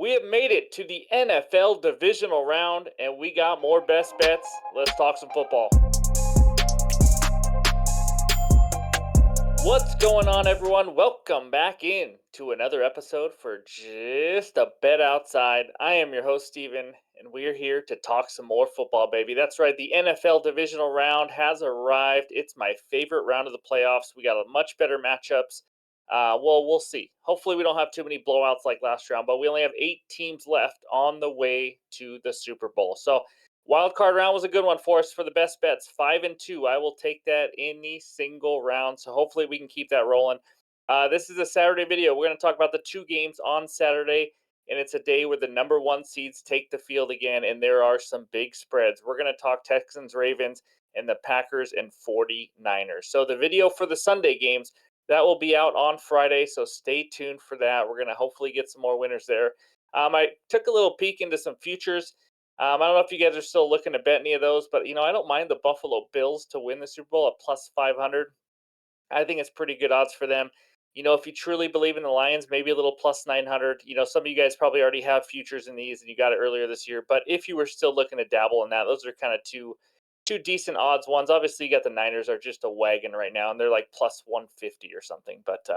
We have made it to the NFL Divisional round, and we got more best bets. Let's talk some football. What's going on, everyone? Welcome back in to another episode for Just a Bet Outside. I am your host, Steven, and we're here to talk some more football, baby. That's right, the NFL Divisional round has arrived. It's my favorite round of the playoffs. We got a much better matchups. We'll see. Hopefully, we don't have too many blowouts like last round, but we only have 8 teams left on the way to the Super Bowl. So, wild card round was a good one for us for the best bets. 5-2. I will take that any single round. So hopefully we can keep that rolling. This is a Saturday video. We're going to talk about the 2 games on Saturday, and it's a day where the number 1 seeds take the field again, and there are some big spreads. We're going to talk Texans Ravens and the Packers and 49ers. So the video for the Sunday games, that will be out on Friday, so stay tuned for that. We're going to hopefully get some more winners there. I took a little peek into some futures. I don't know if you guys are still looking to bet any of those, but I don't mind the Buffalo Bills to win the Super Bowl at plus 500. I think it's pretty good odds for them. If you truly believe in the Lions, maybe a little plus 900. Some of you guys probably already have futures in these and you got it earlier this year. But if you were still looking to dabble in that, those are kind of two decent odds ones. Obviously, you got the Niners are just a wagon right now, and they're like plus 150 or something. But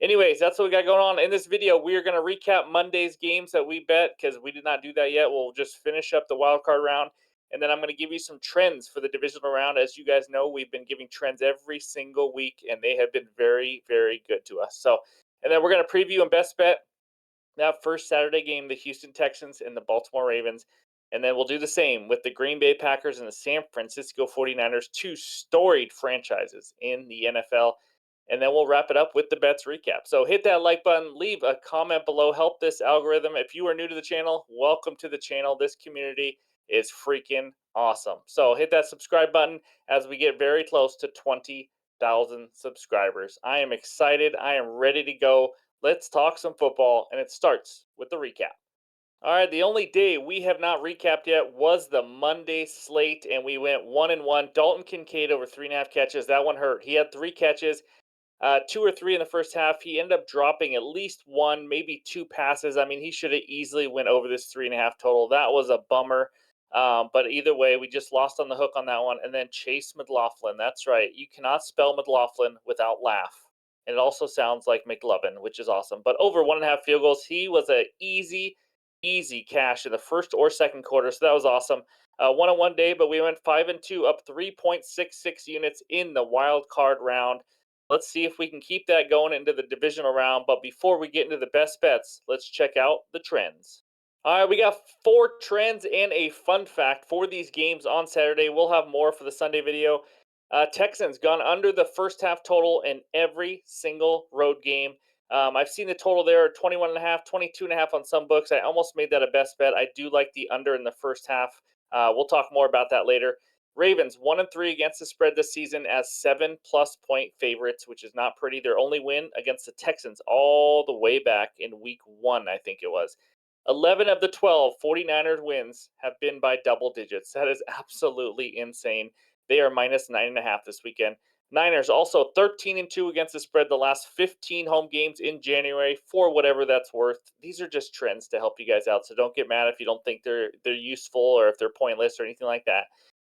anyways, that's what we got going on. In this video, we are going to recap Monday's games that we bet because we did not do that yet. We'll just finish up the wild card round. And then I'm going to give you some trends for the divisional round. As you guys know, we've been giving trends every single week, and they have been very, very good to us. So, and then we're going to preview and best bet that first Saturday game, the Houston Texans and the Baltimore Ravens. And then we'll do the same with the Green Bay Packers and the San Francisco 49ers, 2 storied franchises in the NFL. And then we'll wrap it up with the bets recap. So hit that like button, leave a comment below, help this algorithm. If you are new to the channel, welcome to the channel. This community is freaking awesome. So hit that subscribe button as we get very close to 20,000 subscribers. I am excited. I am ready to go. Let's talk some football, and it starts with the recap. All right, the only day we have not recapped yet was the Monday slate, and we went 1-1. Dalton Kincaid over 3.5 catches. That one hurt. He had 3 catches. 2 or 3 in the first half. He ended up dropping at least 1, maybe 2 passes. I mean, he should have easily went over this 3.5 total. That was a bummer. But either way, we just lost on the hook on that one. And then Chase McLaughlin. That's right. You cannot spell McLaughlin without laugh. And it also sounds like McLovin, which is awesome. But over 1.5 field goals, he was an easy cash in the first or second quarter. So that was awesome. 1-1 day, but we went 5-2, up 3.66 units in the wild card round. Let's see if we can keep that going into the divisional round. But before we get into the best bets, let's check out the trends. All right, we got 4 trends and a fun fact for these games on Saturday. We'll have more for the Sunday video. Texans gone under the first half total in every single road game. I've seen the total there 21.5, 22.5 on some books. I almost made that a best bet. I do like the under in the first half. We'll talk more about that later. Ravens 1-3 against the spread this season as 7+ point favorites, which is not pretty. Their only win against the Texans all the way back in week 1, I think it was. 11 of the 12 49ers wins have been by double digits. That is absolutely insane. They are minus 9.5 this weekend. Niners also 13-2 against the spread the last 15 home games in January, for whatever that's worth. These are just trends to help you guys out, so don't get mad if you don't think they're useful or if they're pointless or anything like that.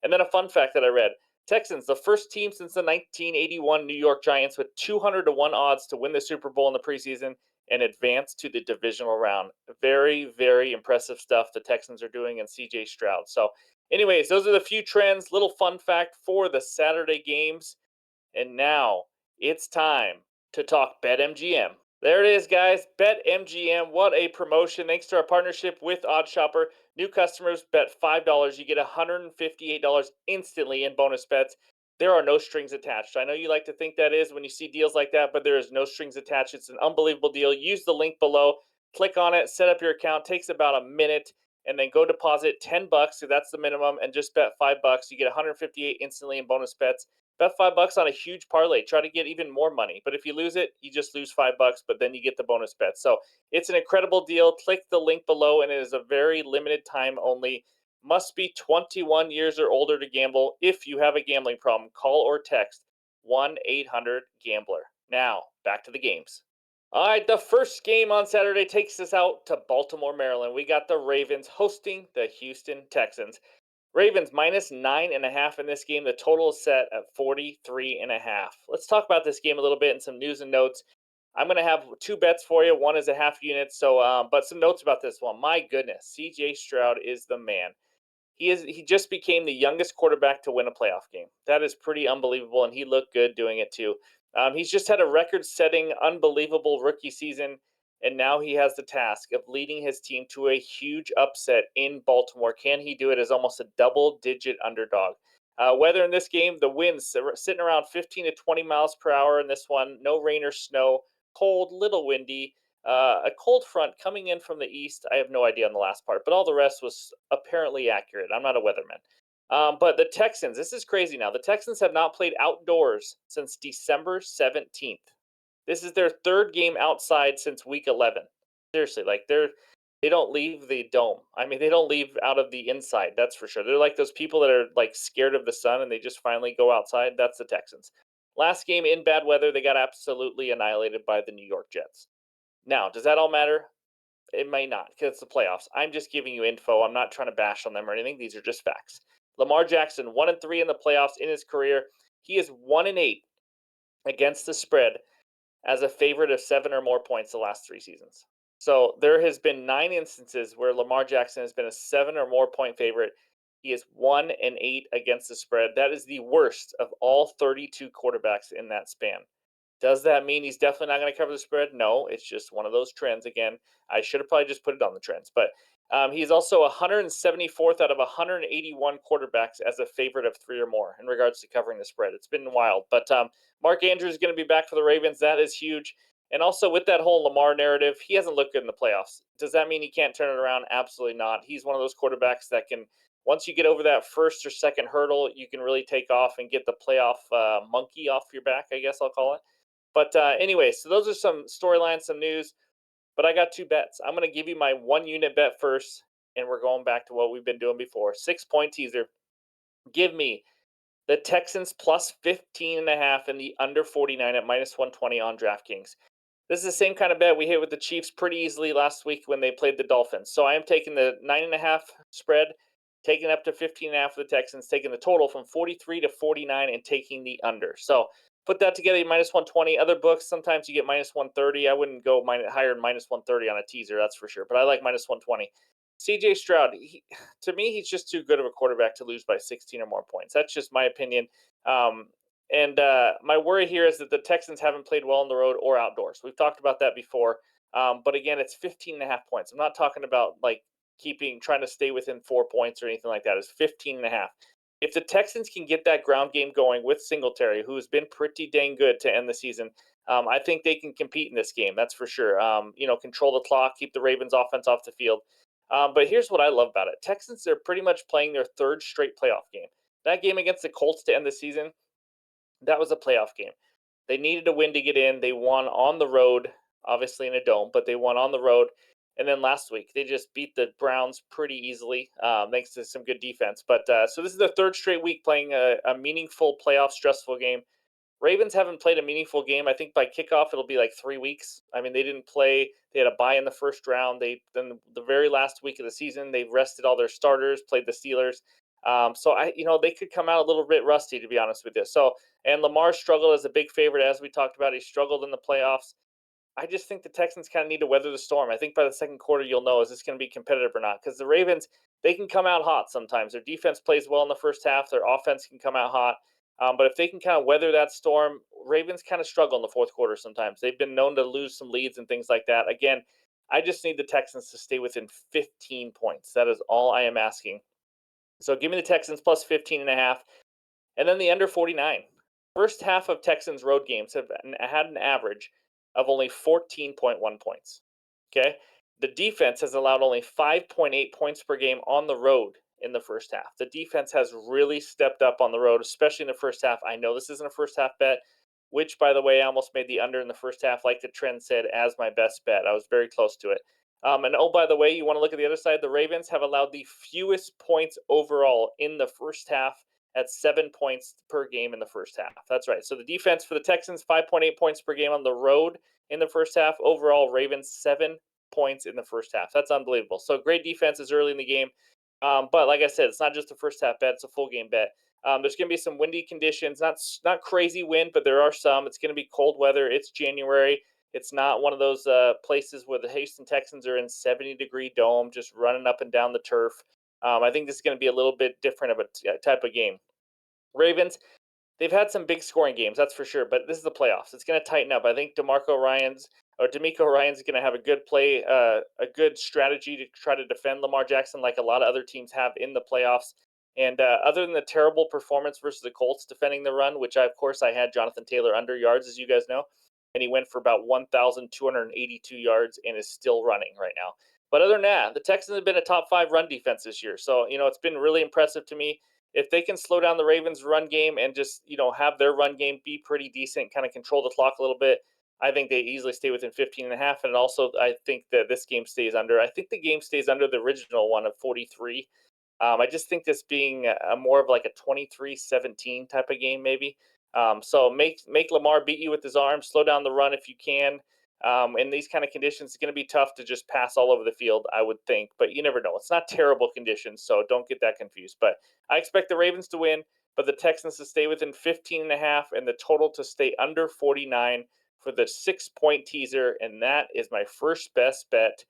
And then a fun fact that I read. Texans, the first team since the 1981 New York Giants with 200-1 odds to win the Super Bowl in the preseason and advance to the divisional round. Very, very impressive stuff the Texans are doing, and CJ Stroud. So anyways, those are the few trends. Little fun fact for the Saturday games. And now it's time to talk BetMGM. There it is, guys. BetMGM. What a promotion. Thanks to our partnership with OddsShopper. New customers bet $5. You get $158 instantly in bonus bets. There are no strings attached. I know you like to think that is when you see deals like that, but there is no strings attached. It's an unbelievable deal. Use the link below. Click on it. Set up your account. Takes about a minute. And then go deposit $10. So that's the minimum. And just bet $5. You get 158 instantly in bonus bets. Bet $5 on a huge parlay. Try to get even more money. But if you lose it, you just lose $5, but then you get the bonus bet. So it's an incredible deal. Click the link below, and it is a very limited time only. Must be 21 years or older to gamble. If you have a gambling problem, call or text 1-800-GAMBLER. Now, back to the games. All right, the first game on Saturday takes us out to Baltimore, Maryland. We got the Ravens hosting the Houston Texans. Ravens minus 9.5 in this game. The total is set at 43.5. Let's talk about this game a little bit and some news and notes. I'm going to have two bets for you. One is a half unit. But some notes about this one. My goodness, CJ Stroud is the man. He just became the youngest quarterback to win a playoff game. That is pretty unbelievable, and he looked good doing it too. He's just had a record-setting, unbelievable rookie season, and now he has the task of leading his team to a huge upset in Baltimore. Can he do it as almost a double-digit underdog? Weather in this game, the winds are sitting around 15 to 20 miles per hour in this one. No rain or snow. Cold, little windy. A cold front coming in from the east. I have no idea on the last part, but all the rest was apparently accurate. I'm not a weatherman. But the Texans, this is crazy now. The Texans have not played outdoors since December 17th. This is their third game outside since week 11. Seriously, they don't leave the dome. I mean, they don't leave out of the inside, that's for sure. They're like those people that are like scared of the sun and they just finally go outside. That's the Texans. Last game in bad weather, they got absolutely annihilated by the New York Jets. Now, does that all matter? It may not because it's the playoffs. I'm just giving you info. I'm not trying to bash on them or anything. These are just facts. Lamar Jackson, 1-3 in the playoffs in his career. He is 1-8 against the spread as a favorite of 7 or more points the last 3 seasons. So there has been 9 instances where Lamar Jackson has been a 7 or more point favorite. He is 1-8 against the spread. That is the worst of all 32 quarterbacks in that span. Does that mean he's definitely not going to cover the spread? No, it's just one of those trends. Again, I should have probably just put it on the trends. But he's also 174th out of 181 quarterbacks as a favorite of 3 or more in regards to covering the spread. It's been wild. But Mark Andrews is going to be back for the Ravens. That is huge. And also with that whole Lamar narrative, he hasn't looked good in the playoffs. Does that mean he can't turn it around? Absolutely not. He's one of those quarterbacks that can, once you get over that first or second hurdle, you can really take off and get the playoff monkey off your back, I guess I'll call it. But anyway, so those are some storylines, some news. But I got two bets. I'm going to give you my 1 unit bet first, and we're going back to what we've been doing before. 6-point teaser. Give me the Texans plus 15.5 and the under 49 at minus 120 on DraftKings. This is the same kind of bet we hit with the Chiefs pretty easily last week when they played the Dolphins. So I am taking the 9.5 spread, taking up to 15.5 for the Texans, taking the total from 43 to 49, and taking the under. So put that together, minus 120. Other books, sometimes you get minus 130. I wouldn't go higher than minus 130 on a teaser, that's for sure. But I like minus 120. CJ Stroud, to me, he's just too good of a quarterback to lose by 16 or more points. That's just my opinion. And my worry here is that the Texans haven't played well on the road or outdoors. We've talked about that before. But again, it's 15.5 points. I'm not talking about like trying to stay within 4 points or anything like that. It's 15.5. If the Texans can get that ground game going with Singletary, who has been pretty dang good to end the season, I think they can compete in this game. That's for sure. Control the clock, keep the Ravens offense off the field. But here's what I love about it. Texans are pretty much playing their third straight playoff game. That game against the Colts to end the season, that was a playoff game. They needed a win to get in. They won on the road, obviously in a dome, but they won on the road. And then last week, they just beat the Browns pretty easily, thanks to some good defense. But so this is the third straight week playing a meaningful playoff stressful game. Ravens haven't played a meaningful game. I think by kickoff it'll be like 3 weeks. I mean, they didn't play. They had a bye in the first round. Then the very last week of the season they rested all their starters, played the Steelers. They could come out a little bit rusty, to be honest with you. So, and Lamar struggled as a big favorite, as we talked about. He struggled in the playoffs. I just think the Texans kind of need to weather the storm. I think by the second quarter, you'll know, is this going to be competitive or not? Because the Ravens, they can come out hot sometimes. Their defense plays well in the first half. Their offense can come out hot. But if they can kind of weather that storm, Ravens kind of struggle in the fourth quarter sometimes. They've been known to lose some leads and things like that. Again, I just need the Texans to stay within 15 points. That is all I am asking. So give me the Texans plus 15.5. And then the under 49. First half of Texans road games have had an average of only 14.1 points. Okay? The defense has allowed only 5.8 points per game on the road in the first half. The defense has really stepped up on the road, especially in the first half. I know this isn't a first half bet, which, by the way, I almost made the under in the first half, like the trend said, as my best bet. I was very close to it. And oh, by the way, you want to look at the other side. The Ravens have allowed the fewest points overall in the first half at 7 points per game in the first half. That's right. So the defense for the Texans, 5.8 points per game on the road in the first half. Overall, Ravens 7 points in the first half. That's unbelievable. So great defenses early in the game. But like I said, it's not just a first half bet; it's a full game bet. There's going to be some windy conditions, not crazy wind, but there are some. It's going to be cold weather. It's January. It's not one of those places where the Houston Texans are in 70-degree dome, just running up and down the turf. I think this is going to be a little bit different of a type of game. Ravens, they've had some big scoring games, that's for sure. But this is the playoffs; it's going to tighten up. I think D'Amico Ryan's going to have a good play, a good strategy to try to defend Lamar Jackson, like a lot of other teams have in the playoffs. And other than the terrible performance versus the Colts defending the run, which of course I had Jonathan Taylor under yards, as you guys know, and he went for about 1,282 yards and is still running right now. But other than that, the Texans have been a top 5 run defense this year. So, it's been really impressive to me. If they can slow down the Ravens' run game and just, have their run game be pretty decent, kind of control the clock a little bit, I think they easily stay within 15 and a half. And also, I think that this game stays under. I think the game stays under the original one of 43. I just think this being a more of like a 23-17 type of game, maybe. So make Lamar beat you with his arm, slow down the run if you can. In these kind of conditions, it's going to be tough to just pass all over the field, I would think. But you never know. It's not terrible conditions, so don't get that confused. But I expect the Ravens to win, but the Texans to stay within 15 and a half, and the total to stay under 49 for the 6-point teaser. And that is my first best bet.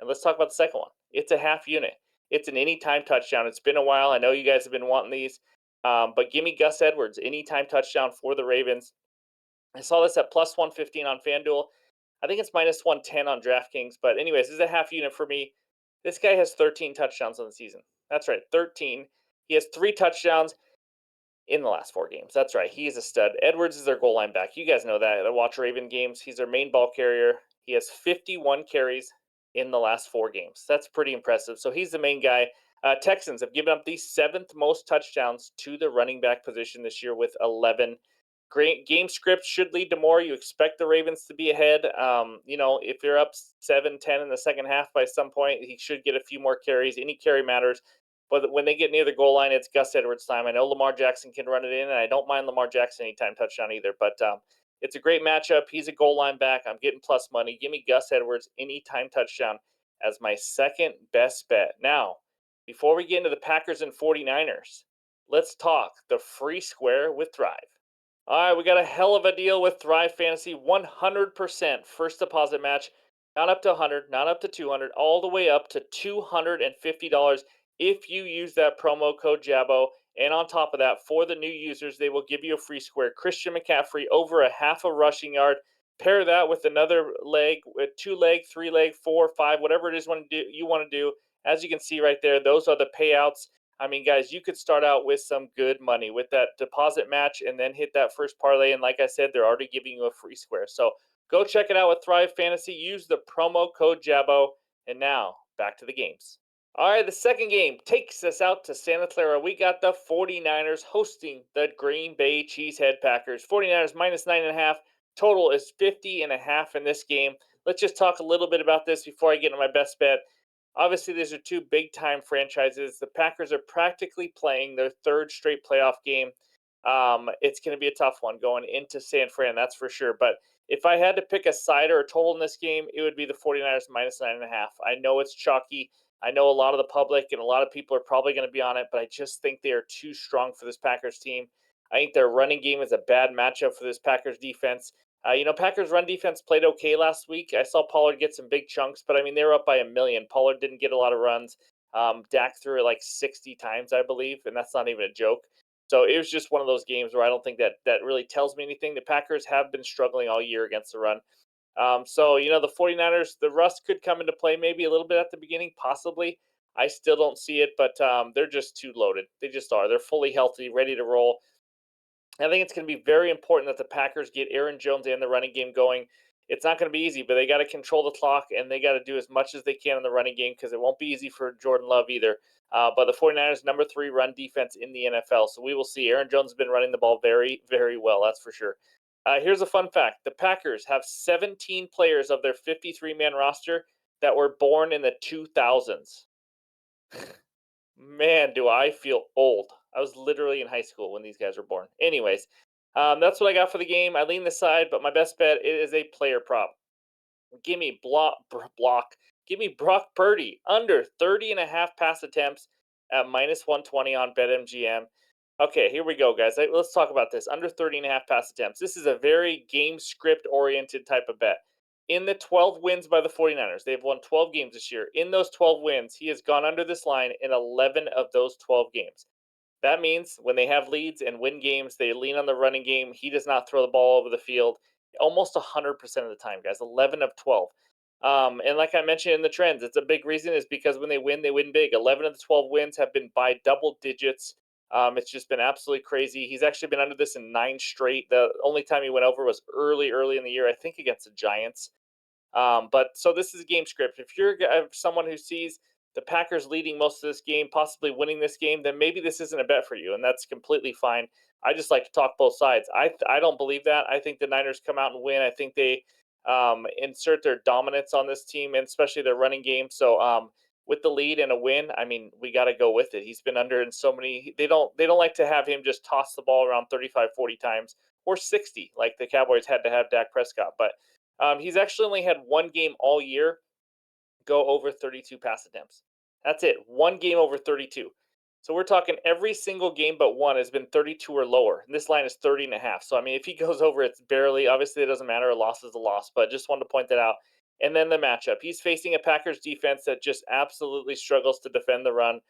And let's talk about the second one. It's a half unit. It's an anytime touchdown. It's been a while. I know you guys have been wanting these. But give me Gus Edwards, anytime touchdown for the Ravens. I saw this at plus 115 on FanDuel. I think it's minus 110 on DraftKings. But, anyways, this is a half unit for me. This guy has 13 touchdowns on the season. That's right, 13. He has 3 touchdowns in the last 4 games. That's right. He is a stud. Edwards is their goal line back. You guys know that. I watch Raven games. He's their main ball carrier. He has 51 carries in the last 4 games. That's pretty impressive. So he's the main guy. Texans have given up the 7th most touchdowns to the running back position this year with 11. Great game script should lead to more. You expect the Ravens to be ahead. If you're up 7-10 in the second half by some point, he should get a few more carries. Any carry matters. But when they get near the goal line, it's Gus Edwards time. I know Lamar Jackson can run it in, and I don't mind Lamar Jackson anytime touchdown either. But it's a great matchup. He's a goal line back. I'm getting plus money. Give me Gus Edwards anytime touchdown as my second best bet. Now, before we get into the Packers and 49ers, let's talk the free square with Thrive. All right, we got a hell of a deal with Thrive Fantasy. 100% first deposit match. Not up to 100, not up to 200, all the way up to $250 if you use that promo code Jabo. And on top of that, for the new users, they will give you a free square. Christian McCaffrey over a half a rushing yard. Pair that with another leg, with 2 leg, 3 leg, 4, 5, whatever it is you want to do. As you can see right there, those are the payouts. I mean, guys, you could start out with some good money with that deposit match and then hit that first parlay. And like I said, they're already giving you a free square. So go check it out with Thrive Fantasy. Use the promo code Jabo. And now, back to the games. All right, the second game takes us out to Santa Clara. We got the 49ers hosting the Green Bay Cheesehead Packers. 49ers minus 9.5. Total is 50.5 in this game. Let's just talk a little bit about this before I get into my best bet. Obviously, these are 2 big-time franchises. The Packers are practically playing their 3rd straight playoff game. It's going to be a tough one going into San Fran, that's for sure. But if I had to pick a side or a total in this game, it would be the 49ers minus 9.5. I know it's chalky. I know a lot of the public and a lot of people are probably going to be on it, but I just think they are too strong for this Packers team. I think their running game is a bad matchup for this Packers defense. Packers run defense played okay last week. I saw Pollard get some big chunks, but I mean, they were up by a million. Pollard didn't get a lot of runs. Dak threw it like 60 times, I believe, and that's not even a joke. So it was just one of those games where I don't think that really tells me anything. The Packers have been struggling all year against the run. The 49ers, the rust could come into play maybe a little bit at the beginning, possibly. I still don't see it, but they're just too loaded. They just are. They're fully healthy, ready to roll. I think it's going to be very important that the Packers get Aaron Jones and the running game going. It's not going to be easy, but they got to control the clock, and they got to do as much as they can in the running game because it won't be easy for Jordan Love either. But the 49ers, number 3 run defense in the NFL. So we will see. Aaron Jones has been running the ball very, very well, that's for sure. Here's a fun fact. The Packers have 17 players of their 53-man roster that were born in the 2000s. Man, do I feel old. I was literally in high school when these guys were born. Anyways, that's what I got for the game. I lean this side, but my best bet is a player prop. Give me Give me Brock Purdy under 30 and a half pass attempts at minus 120 on BetMGM. Okay, here we go, guys. Let's talk about this. Under 30 and a half pass attempts. This is a very game script oriented type of bet. In the 12 wins by the 49ers, they've won 12 games this year. In those 12 wins, he has gone under this line in 11 of those 12 games. That means when they have leads and win games, they lean on the running game. He does not throw the ball over the field almost 100% of the time, guys. 11 of 12. And like I mentioned in the trends, it's a big reason is because when they win big. 11 of the 12 wins have been by double digits. It's just been absolutely crazy. He's actually been under this in 9 straight. The only time he went over was early in the year, I think against the Giants. But so this is a game script. If you're someone who sees the Packers leading most of this game, possibly winning this game, then maybe this isn't a bet for you, and that's completely fine. I just like to talk both sides. I don't believe that. I think the Niners come out and win. I think they insert their dominance on this team, and especially their running game. So with the lead and a win, I mean, we got to go with it. He's been under in so many. They don't like to have him just toss the ball around 35, 40 times or 60 like the Cowboys had to have Dak Prescott, but he's actually only had one game all year go over 32 pass attempts. That's it. One game over 32. So we're talking every single game but one has been 32 or lower. And this line is 30 and a half. So, I mean, if he goes over, it's barely. Obviously, it doesn't matter. A loss is a loss, but just wanted to point that out. And then the matchup. He's facing a Packers defense that just absolutely struggles to defend the run.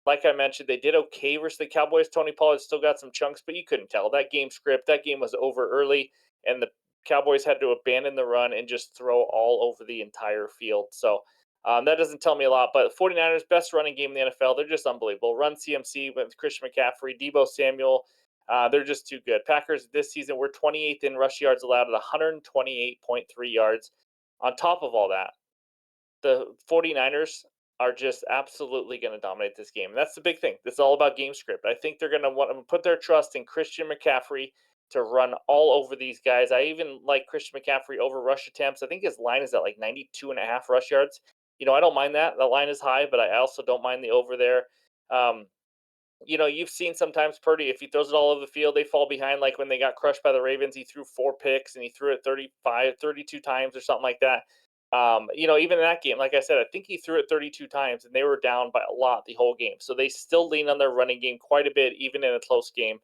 Like I mentioned, they did okay versus the Cowboys. Tony Pollard still got some chunks, but you couldn't tell. That game script, that game was over early, and the Cowboys had to abandon the run and just throw all over the entire field. So that doesn't tell me a lot, but 49ers, best running game in the NFL. They're just unbelievable. Run CMC with Christian McCaffrey, Debo Samuel. They're just too good. Packers this season, we're 28th in rush yards allowed at 128.3 yards. On top of all that, the 49ers are just absolutely going to dominate this game. And that's the big thing. It's all about game script. I think they're going to want to put their trust in Christian McCaffrey to run all over these guys. I even like Christian McCaffrey over rush attempts. I think his line is at like 92 and a half rush yards. I don't mind that. The line is high, but I also don't mind the over there. Um, you've seen sometimes Purdy, if he throws it all over the field, they fall behind. Like when they got crushed by the Ravens, he threw 4 picks and he threw it 35, 32 times or something like that. Even in that game, like I said, I think he threw it 32 times and they were down by a lot the whole game. So they still lean on their running game quite a bit, even in a close game.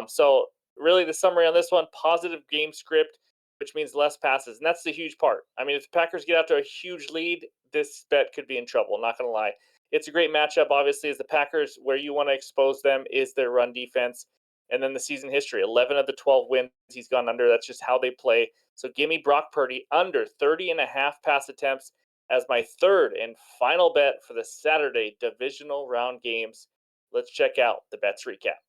So really the summary on this one, positive game script, which means less passes. And that's the huge part. I mean, if the Packers get out to a huge lead, this bet could be in trouble. Not going to lie. It's a great matchup, obviously, as the Packers, where you want to expose them is their run defense. And then the season history 11 of the 12 wins he's gone under. That's just how they play. So give me Brock Purdy under 30 and a half pass attempts as my third and final bet for the Saturday divisional round games. Let's check out the bets recap.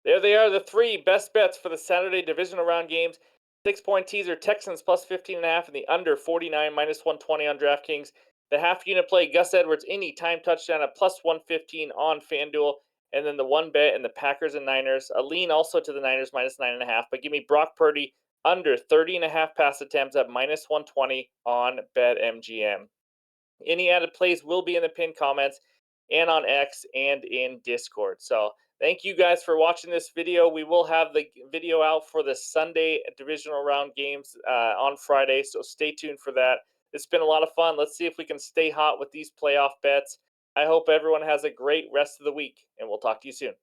There they are, the three best bets for the Saturday divisional round games. 6-point teaser Texans plus 15.5 and the under 49 minus 120 on DraftKings. The half unit play Gus Edwards any time touchdown at plus 115 on FanDuel. And then the one bet in the Packers and Niners. A lean also to the Niners minus 9.5. But give me Brock Purdy under 30.5 pass attempts at minus 120 on BetMGM. Any added plays will be in the pinned comments and on X and in Discord. So thank you guys for watching this video. We will have the video out for the Sunday divisional round games on Friday, so stay tuned for that. It's been a lot of fun. Let's see if we can stay hot with these playoff bets. I hope everyone has a great rest of the week, and we'll talk to you soon.